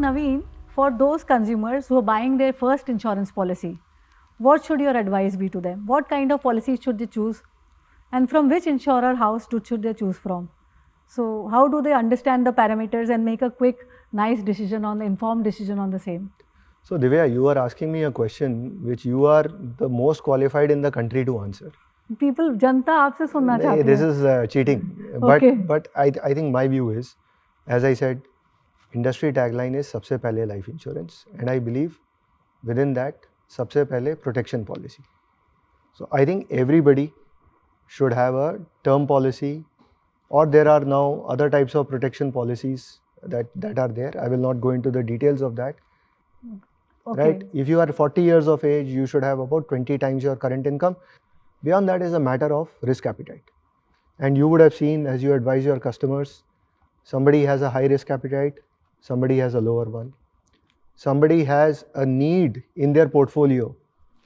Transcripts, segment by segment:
Naveen, for those consumers who are buying their first insurance policy, what should your advice be to them? What kind of policy should they choose? And from which insurer house should they choose from? So how do they understand the parameters and make a quick, nice decision on the informed decision on the same? So Divya, you are asking me a question which you are the most qualified in the country to answer. People, जनता आपसे सुनना चाहती है. This is cheating. Okay. But I think my view is, as I said, industry tagline is सबसे पहले life insurance, and I believe within that सबसे पहले protection policy. So I think everybody should have a term policy, or there are now other types of protection policies that are there. I will not go into the details of that. Okay. Right? If you are 40 years of age, you should have about 20 times your current income. Beyond that is a matter of risk appetite. And you would have seen, as you advise your customers, somebody has a high risk appetite, somebody has a lower one. Somebody has a need in their portfolio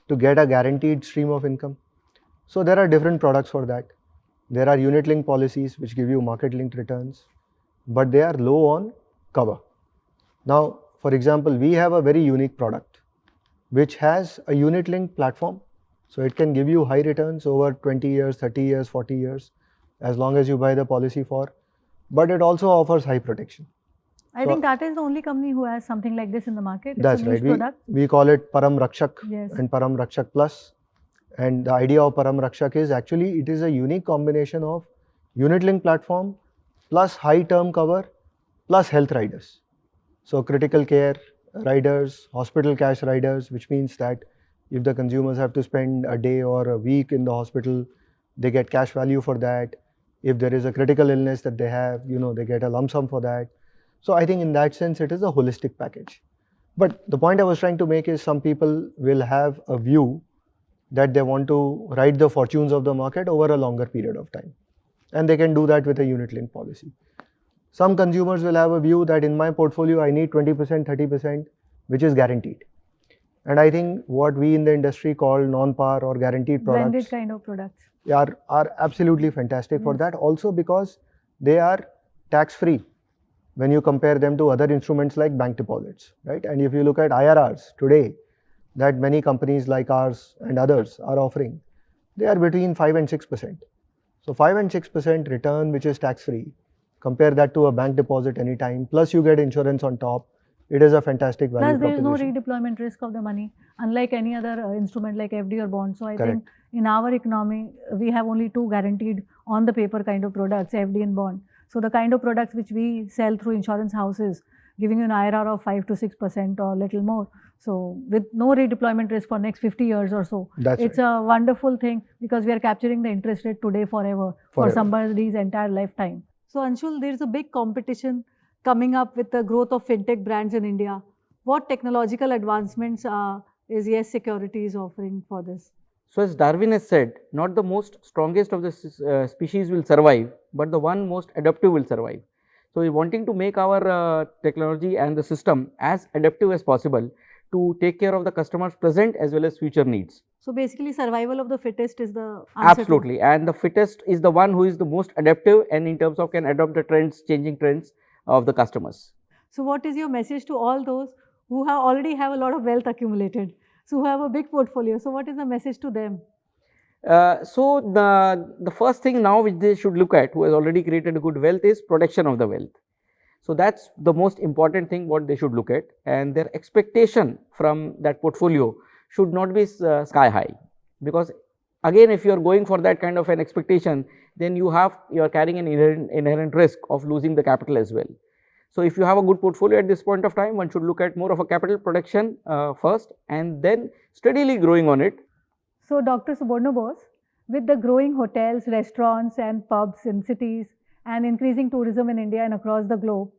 to get a guaranteed stream of income. So there are different products for that. There are unit linked policies which give you market linked returns, but they are low on cover. Now, for example, we have a very unique product which has a unit linked platform. So it can give you high returns over 20 years, 30 years, 40 years, as long as you buy the policy for, but it also offers high protection. I think that is the only company who has something like this in the market. It's That's a niche right. product. We call it Param Rakshak Yes. and Param Rakshak Plus. And the idea of Param Rakshak is actually it is a unique combination of unit linked platform plus high term cover plus health riders. So critical care riders, hospital cash riders, which means that if the consumers have to spend a day or a week in the hospital, they get cash value for that. If there is a critical illness that they have, they get a lump sum for that. So I think in that sense, it is a holistic package. But the point I was trying to make is some people will have a view that they want to ride the fortunes of the market over a longer period of time. And they can do that with a unit linked policy. Some consumers will have a view that in my portfolio, I need 20%, 30%, which is guaranteed. And I think what we in the industry call non-par or guaranteed products, Blended kind of products, are absolutely fantastic for that. Also because they are tax-free when you compare them to other instruments like bank deposits, right? And if you look at IRRs today, that many companies like ours and others are offering, they are between 5 and 6%. So 5 and 6% return, which is tax-free, compare that to a bank deposit anytime, plus you get insurance on top. It is a fantastic value proposition. Plus there is no redeployment risk of the money, unlike any other instrument like FD or bond. So I think in our economy, we have only two guaranteed on the paper kind of products, FD and bond. So the kind of products which we sell through insurance houses, giving you an IRR of 5 to 6% or little more. So with no redeployment risk for next 50 years or so. It's a wonderful thing because we are capturing the interest rate today forever. For somebody's entire lifetime. So Anshul, there is a big competition coming up with the growth of fintech brands in India. What technological advancements is Yes Securities offering for this? So as Darwin has said, not the most strongest of the species will survive, but the one most adaptive will survive. So we are wanting to make our technology and the system as adaptive as possible to take care of the customer's present as well as future needs. So basically survival of the fittest is the answer. Absolutely, and the fittest is the one who is the most adaptive and in terms of can adopt the trends, changing trends of the customers. So what is your message to all those who already have a lot of wealth accumulated, so who have a big portfolio? So what is the message to them? So the first thing now which they should look at, who has already created a good wealth, is protection of the wealth. So that's the most important thing what they should look at, and their expectation from that portfolio should not be sky high, because again if you are going for that kind of an expectation, then you are carrying an inherent risk of losing the capital as well. So if you have a good portfolio at this point of time, one should look at more of a capital protection first and then steadily growing on it. So Dr. Suborno Bose, with the growing hotels, restaurants and pubs in cities and increasing tourism in India and across the globe,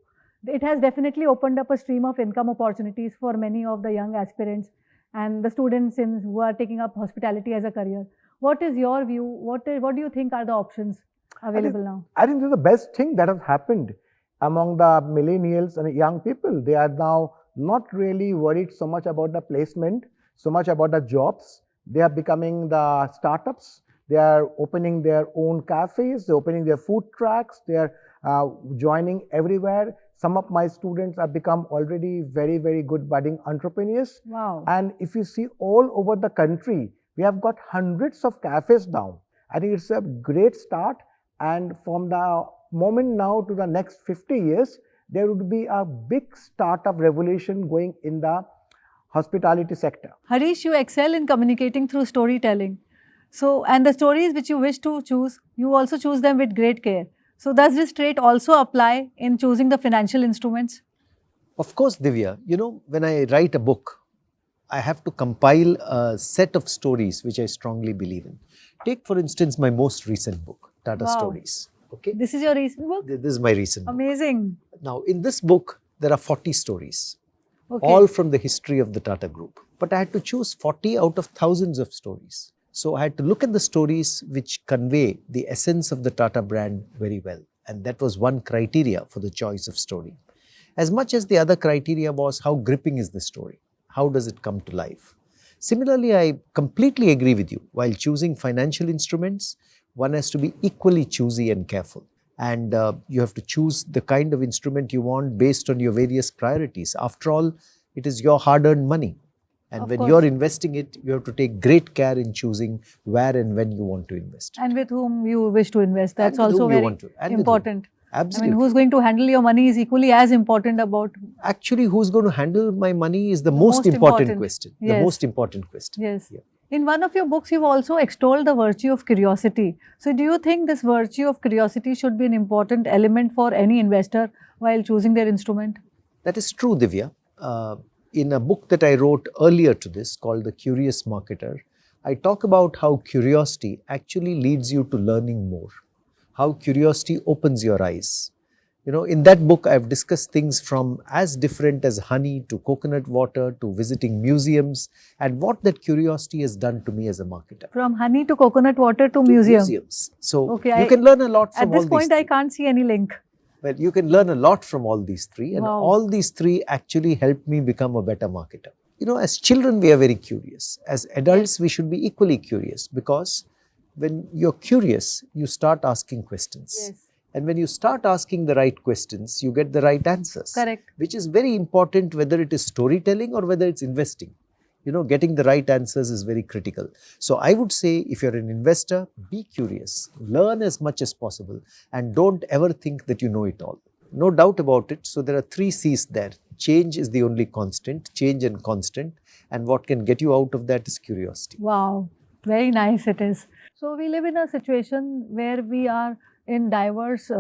it has definitely opened up a stream of income opportunities for many of the young aspirants and the students who are taking up hospitality as a career. What is your view? What do you think are the options available now? I think this is the best thing that has happened among the millennials and young people. They are now not really worried so much about the placement, so much about the jobs. They are becoming the startups. They are opening their own cafes. They're opening their food trucks. They are joining everywhere. Some of my students have become already very, very good budding entrepreneurs. Wow. And if you see all over the country, we have got hundreds of cafes now. I think it's a great start. And from the moment now to the next 50 years, there would be a big start of revolution going in the hospitality sector. Harish, you excel in communicating through storytelling. So, and the stories which you wish to choose, you also choose them with great care. So, does this trait also apply in choosing the financial instruments? Of course, Divya, you know, when I write a book, I have to compile a set of stories which I strongly believe in. Take, for instance, my most recent book, Tata Wow. Stories. Okay, This is your recent book? this is my recent book. Amazing. Now, in this book, there are 40 stories, Okay. all from the history of the Tata Group. But I had to choose 40 out of thousands of stories. So I had to look at the stories which convey the essence of the Tata brand very well. And that was one criteria for the choice of story. As much as the other criteria was how gripping is the story, how does it come to life. Similarly, I completely agree with you. While choosing financial instruments, one has to be equally choosy and careful. And you have to choose the kind of instrument you want based on your various priorities. After all, it is your hard-earned money. And Of when course. you're investing it, you have to take great care in choosing where and when you want to invest. And with whom you wish to invest. That's And with also whom you very want to, and with whom. important. Absolutely. I mean, who's going to handle your money is equally as important about. Actually, who's going to handle my money is the most most important important. question. Yes. The most important question. Yes. Yeah. In one of your books, you've also extolled the virtue of curiosity. So, do you think this virtue of curiosity should be an important element for any investor while choosing their instrument? That is true, Divya. In a book that I wrote earlier to this called The Curious Marketer, I talk about how curiosity actually leads you to learning more, how curiosity opens your eyes. You know, in that book, I've discussed things from as different as honey to coconut water to visiting museums and what that curiosity has done to me as a marketer. From honey to coconut water to museum. Museums. So Okay, you can learn a lot from At this all point, these I three. can't see any link. Well, you can learn a lot from all these three, and Wow. all these three actually helped me become a better marketer. You know, as children, we are very curious. As adults, we should be equally curious, because when you're curious, you start asking questions. Yes. And when you start asking the right questions, you get the right answers. Correct. Which is very important, whether it is storytelling or whether it's investing. You know, getting the right answers is very critical. So I would say, if you're an investor, be curious, learn as much as possible, and don't ever think that you know it all. No doubt about it. So there are 3 C's there. Change is the only constant, change and constant. And what can get you out of that is curiosity. Wow, very nice it is. So, we live in a situation where we are in diverse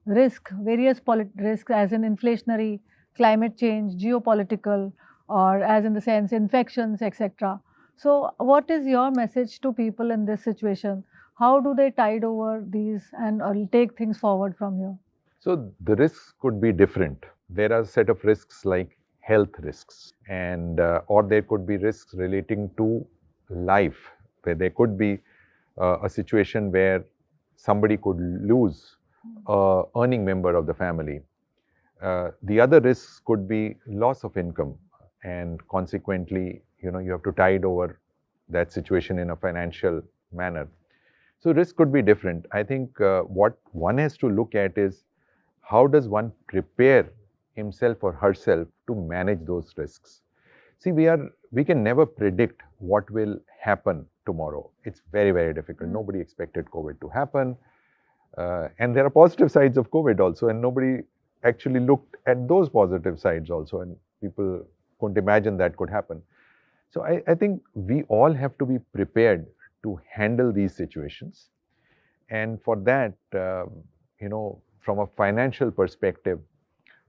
various risks, as in inflationary, climate change, geopolitical, or as in the sense infections, etc. So, what is your message to people in this situation? How do they tide over these and take things forward from here? So the risks could be different. There are a set of risks like health risks, and or there could be risks relating to life, where there could be a situation where somebody could lose a earning member of the family. The other risks could be loss of income, and consequently, you have to tide over that situation in a financial manner. So risk could be different. I think what one has to look at is, how does one prepare himself or herself to manage those risks? See, we can never predict what will happen tomorrow. It's very, very difficult. Nobody expected COVID to happen. And there are positive sides of COVID also, and nobody actually looked at those positive sides also, and people couldn't imagine that could happen. So I think we all have to be prepared to handle these situations. And for that, from a financial perspective,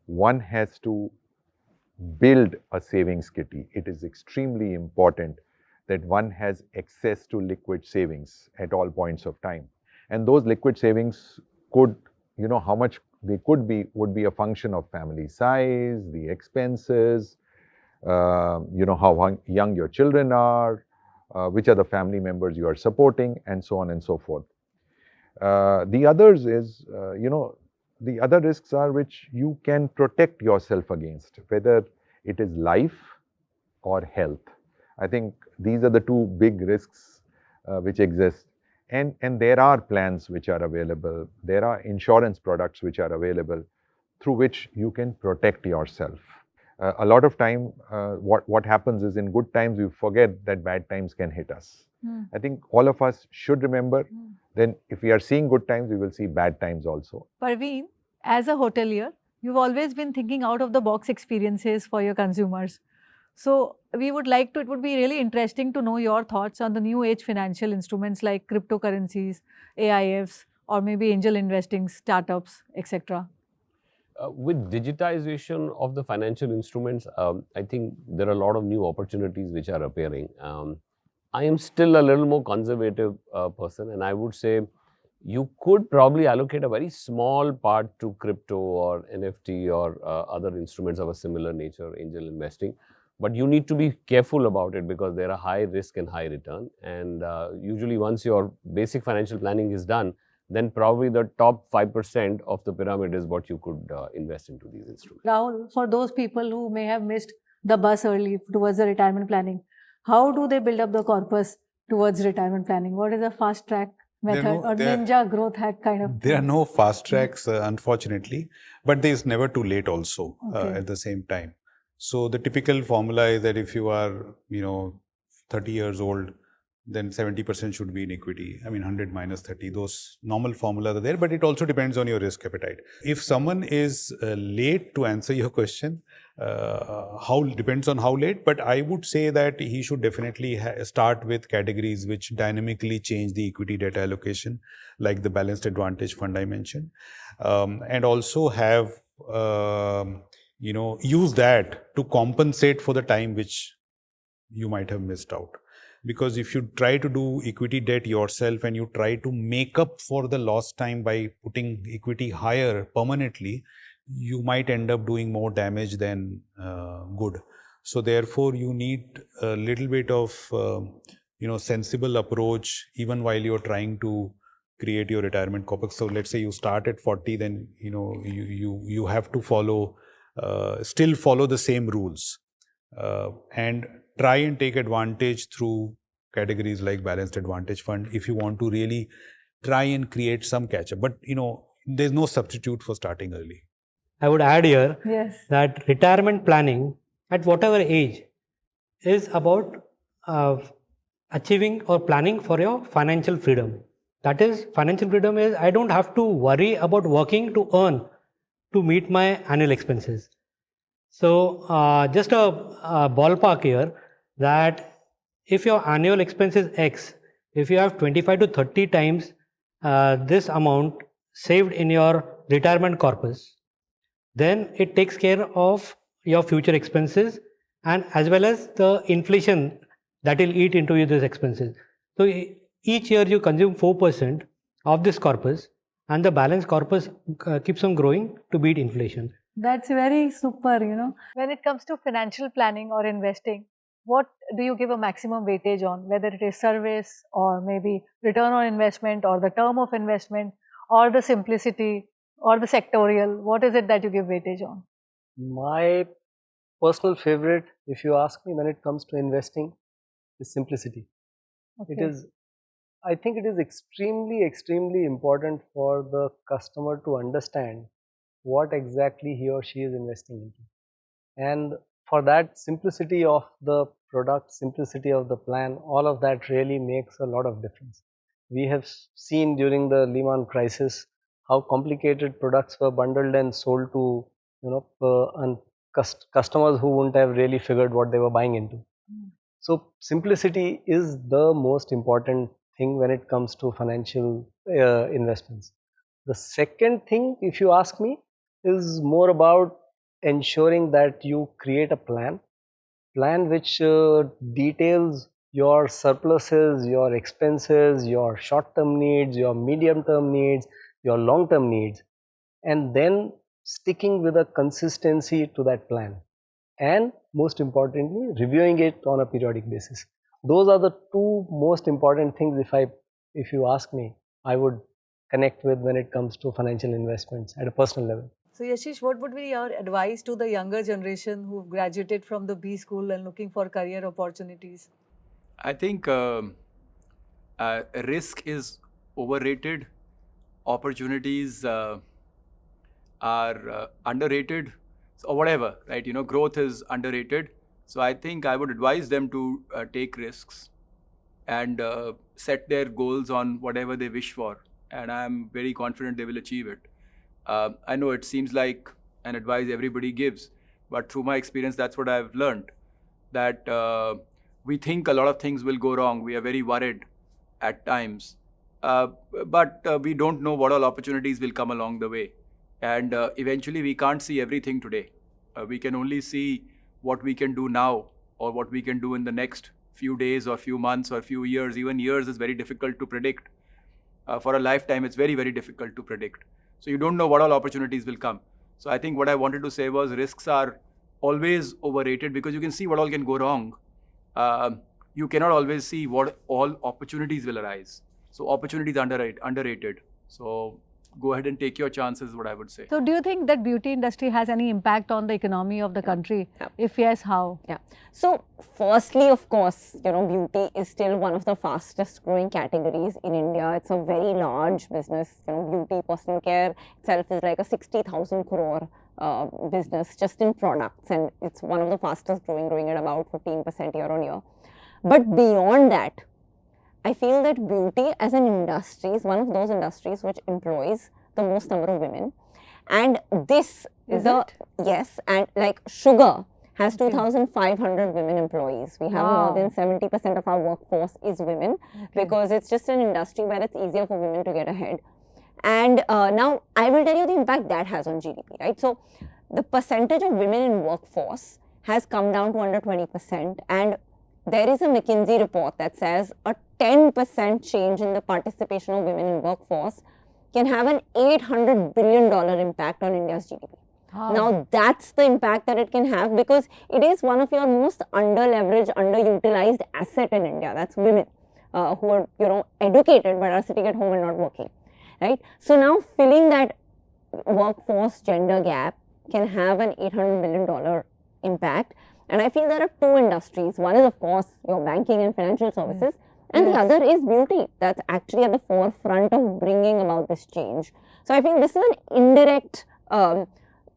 one has to build a savings kitty. It is extremely important that one has access to liquid savings at all points of time. And those liquid savings could, how much they could be, would be a function of family size, the expenses, how young your children are, which are the family members you are supporting, and so on and so forth. The others is, the other risks are which you can protect yourself against, whether it is life or health. I think these are the 2 big risks which exist. And there are plans which are available. There are insurance products which are available through which you can protect yourself. A lot of time, what happens is in good times, we forget that bad times can hit us. I think all of us should remember, then if we are seeing good times, we will see bad times also. Parveen, as a hotelier, you've always been thinking out of the box experiences for your consumers. So we would like to, it would be really interesting to know your thoughts on the new age financial instruments like cryptocurrencies, AIFs, or maybe angel investing, startups, etc. With digitization of the financial instruments, I think there are a lot of new opportunities which are appearing. I am still a little more conservative person, and I would say you could probably allocate a very small part to crypto or NFT or other instruments of a similar nature, angel investing. But you need to be careful about it because there are high risk and high return. And usually once your basic financial planning is done, then probably the top 5% of the pyramid is what you could invest into these instruments. Rahul, for those people who may have missed the bus early towards the retirement planning, how do they build up the corpus towards retirement planning? What is a fast track method or ninja growth hack kind of? There are no fast tracks, unfortunately, but there is never too late also at the same time. So the typical formula is that if you are, 30 years old, then 70% should be in equity. I mean, 100 minus 30, those normal formulas are there, but it also depends on your risk appetite. If someone is late, to answer your question, depends on how late, but I would say that he should definitely start with categories which dynamically change the equity data allocation, like the balanced advantage fund I mentioned, and also have, use that to compensate for the time which you might have missed out. Because if you try to do equity debt yourself and you try to make up for the lost time by putting equity higher permanently, you might end up doing more damage than good. So therefore, you need a little bit of sensible approach even while you're trying to create your retirement corpus. So let's say you start at 40, then you have to still follow the same rules and try and take advantage through categories like balanced advantage fund if you want to really try and create some catch up. But there's no substitute for starting early. I would add here that retirement planning at whatever age is about achieving or planning for your financial freedom. That is, financial freedom is I don't have to worry about working to earn to meet my annual expenses. So just a ballpark here, that if your annual expense is X, if you have 25 to 30 times this amount saved in your retirement corpus, then it takes care of your future expenses and as well as the inflation that will eat into these expenses. So each year you consume 4% of this corpus and the balance corpus keeps on growing to beat inflation. That's very super, When it comes to financial planning or investing, what do you give a maximum weightage on? Whether it is service or maybe return on investment or the term of investment or the simplicity or the sectorial, what is it that you give weightage on? My personal favorite, if you ask me, when it comes to investing, is simplicity. Okay. I think it is extremely, extremely important for the customer to understand what exactly he or she is investing into. And for that, simplicity of the product, simplicity of the plan, all of that really makes a lot of difference. We have seen during the Lehman crisis how complicated products were bundled and sold to customers who wouldn't have really figured what they were buying into. So simplicity is the most important thing when it comes to financial investments. The second thing, if you ask me, is more about ensuring that you create a plan which details your surpluses, your expenses, your short-term needs, your medium-term needs, your long-term needs, and then sticking with a consistency to that plan. And most importantly, reviewing it on a periodic basis. Those are the two most important things, if you ask me, I would connect with when it comes to financial investments at a personal level. So Yashish, what would be your advice to the younger generation who graduated from the B school and looking for career opportunities? I think risk is overrated, opportunities are underrated, or whatever, right? Growth is underrated. So I think I would advise them to take risks and set their goals on whatever they wish for. And I'm very confident they will achieve it. I know it seems like an advice everybody gives, but through my experience, that's what I've learned, that we think a lot of things will go wrong. We are very worried at times, but we don't know what all opportunities will come along the way. And eventually, we can't see everything today. We can only see what we can do now, or what we can do in the next few days or few months or few years. Even years is very difficult to predict. For a lifetime, it's very, very difficult to predict. So you don't know what all opportunities will come. So I think what I wanted to say was risks are always overrated, because you can see what all can go wrong. You cannot always see what all opportunities will arise. So opportunities underrated. So go ahead and take your chances, is what I would say. So do you think that beauty industry has any impact on the economy of the country? Yeah. If yes, how? Yeah. So firstly, of course, beauty is still one of the fastest growing categories in India. It's a very large business. Beauty, personal care itself is like a 60,000 crore business just in products, and it's one of the fastest growing at about 15% year on year. But beyond that, I feel that beauty as an industry is one of those industries which employs the most number of women. And this Is it? Yes, and like sugar has 2,500 women employees. We have more than 70% of our workforce is women, because it's just an industry where it's easier for women to get ahead. And now I will tell you the impact that has on GDP, right? So the percentage of women in workforce has come down to under 20%, and there is a McKinsey report that says a 10% change in the participation of women in workforce can have an $800 billion impact on India's GDP. Wow. Now that's the impact that it can have, because it is one of your most under-leveraged, underutilized asset in India. That's women who are, educated but are sitting at home and not working, right? So now filling that workforce gender gap can have an $800 billion impact. And I feel there are two industries. One is, of course, your banking and financial services, and the other is beauty. That's actually at the forefront of bringing about this change. So I feel this is an indirect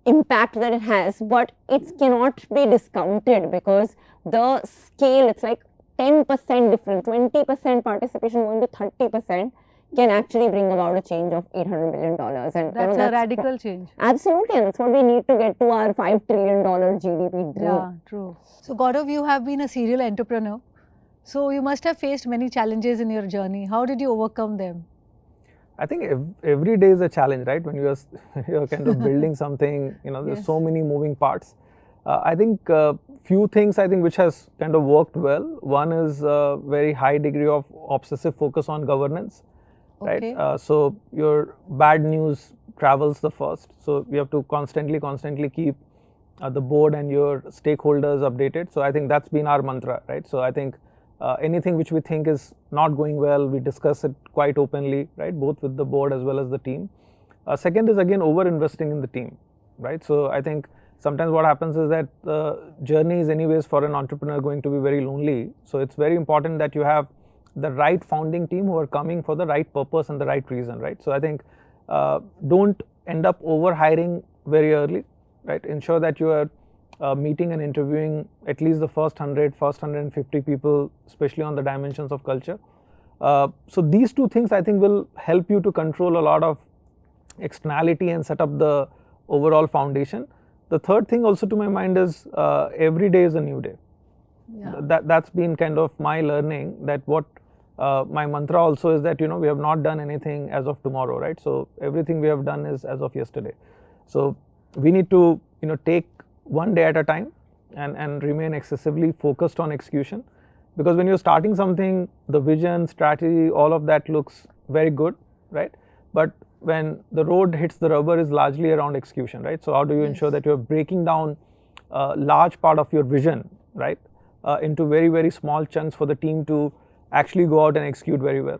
impact that it has, but it cannot be discounted, because the scale, it's like 10% difference, 20% participation going to 30% can actually bring about a change of $800 billion. And That's a radical change. Absolutely, and that's what we need to get to our $5 trillion GDP dream. Yeah, true. So Gaurav, you have been a serial entrepreneur. So you must have faced many challenges in your journey. How did you overcome them? I think every day is a challenge, right? When you're kind of building something, there's so many moving parts. I think few things which has kind of worked well. One is a very high degree of obsessive focus on governance, right? So your bad news travels the first. So you have to constantly keep the board and your stakeholders updated. So I think that's been our mantra, right? So I think anything which we think is not going well, we discuss it quite openly, right? Both with the board as well as the team. Second is again over investing in the team, right? So I think sometimes what happens is that the journey is anyways for an entrepreneur going to be very lonely. So it's very important that you have the right founding team who are coming for the right purpose and the right reason, right? So I think don't end up over hiring very early, right? Ensure that you are meeting and interviewing at least the first 150 people, especially on the dimensions of culture. So these two things I think will help you to control a lot of externality and set up the overall foundation. The third thing also to my mind is every day is a new day. Yeah. That's been kind of my learning, that what my mantra also is that we have not done anything as of tomorrow, right? So everything we have done is as of yesterday. So we need to take one day at a time and remain excessively focused on execution, because when you're starting something, the vision, strategy, all of that looks very good, right? But when the road hits the rubber is largely around execution, right? So how do you ensure that you're breaking down a large part of your vision, right, into very, very small chunks for the team to actually go out and execute very well,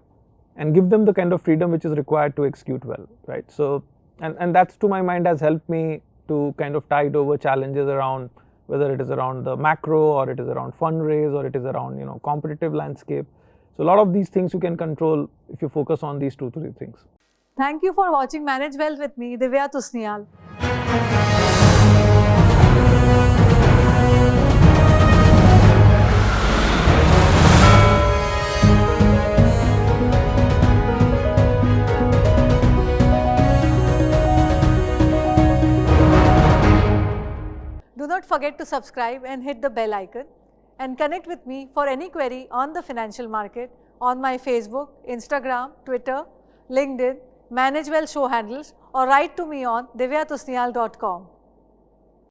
and give them the kind of freedom which is required to execute well, right? So, and that's to my mind has helped me to kind of tide over challenges around, whether it is around the macro or it is around fundraise or it is around competitive landscape. So a lot of these things you can control if you focus on these 2-3 things. Thank you for watching Manage Wealth with me, Divya Tusnial. Do not forget to subscribe and hit the bell icon, and connect with me for any query on the financial market on my Facebook, Instagram, Twitter, LinkedIn, Manage Wealth show handles, or write to me on divyatusnial.com.